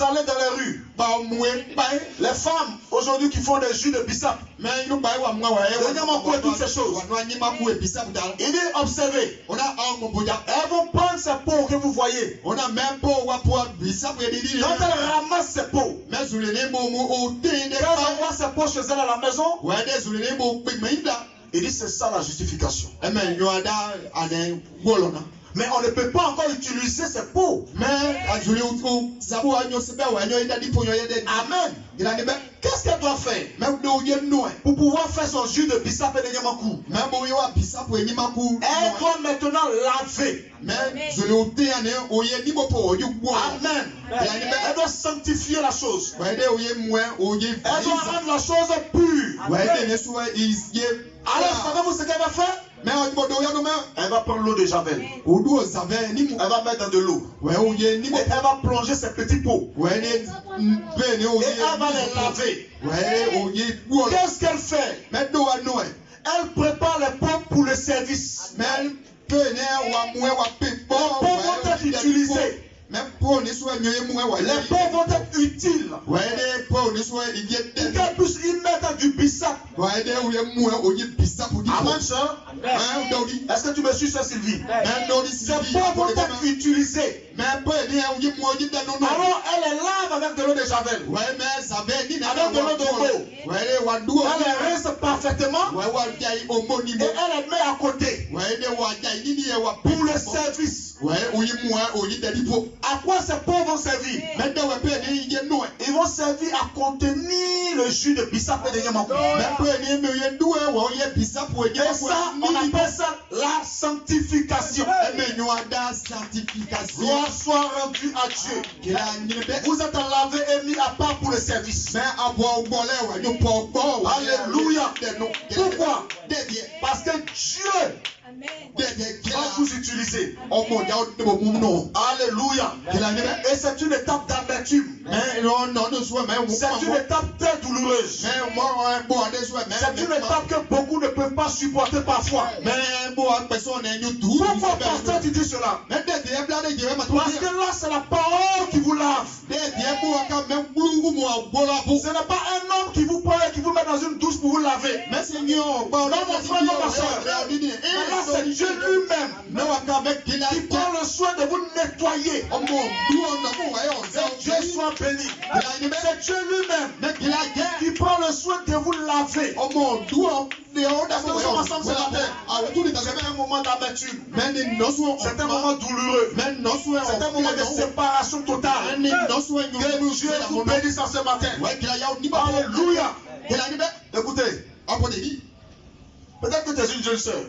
vous allez dans les rues, les femmes aujourd'hui qui font des jus de bissap, dernièrement couper toutes ces choses. Il dit observez, elles vont prendre ces pots que vous voyez. Quand elles ramassent ces pots, quand elles envoient ces pots chez elles à la maison, il dit c'est ça la justification. Mais on ne peut pas encore utiliser ces pots. Amen. Qu'est-ce qu'elle doit faire pour pouvoir faire son jus de bissap et de nyamakou? Elle doit maintenant laver. Amen. Elle doit sanctifier la chose. Elle doit rendre la chose pure. Alors, savez-vous ce qu'elle va faire? Elle va prendre l'eau de Javel. Elle va mettre dans de l'eau. Et elle va plonger ses petits pots. Et elle va les laver. Qu'est-ce qu'elle fait? Elle prépare les pots pour le service. Les pots vont être utilisés. Les pots vont être utiles. Pour qu'elle puisse y mettre du bissap. Amen, sœur. Est-ce que tu me suis, sœur Sylvie? Ces pots vont être utilisés. Alors elle les lave avec de l'eau de Javel. Avec de l'eau de l'eau. Elle les rince parfaitement. Et elle les met à côté. Pour le service. À quoi ces pots vont servir? Ils vont servir à contenir le jus de bissap et de nyamakou. Et ça, on appelle ça la sanctification. Gloire soit rendue à Dieu. Vous êtes lavé et mis à part pour le service. Alléluia. Pourquoi? Parce que Dieu va vous utiliser. Alléluia. Et c'est une étape d'amertume. C'est une étape très douloureuse. C'est une étape que beaucoup ne peuvent pas supporter parfois. Pourquoi pasteur tu dis cela? Parce que là c'est la parole qui vous lave. Ce n'est pas un homme qui vous parle et qui vous met dans une douche pour vous laver. Non, mon frère, non, ma soeur. Là c'est Dieu lui-même qui prend le soin de vous nettoyer. Dieu soit béni. C'est Dieu lui-même qui prend le soin de vous laver. Est-ce que nous sommes ensemble ce matin? C'est un moment d'amertume. C'est un moment douloureux. C'est un moment de séparation totale. Que Dieu vous bénisse en ce matin. Alléluia. Écoutez. Peut-être que tu es une jeune sœur.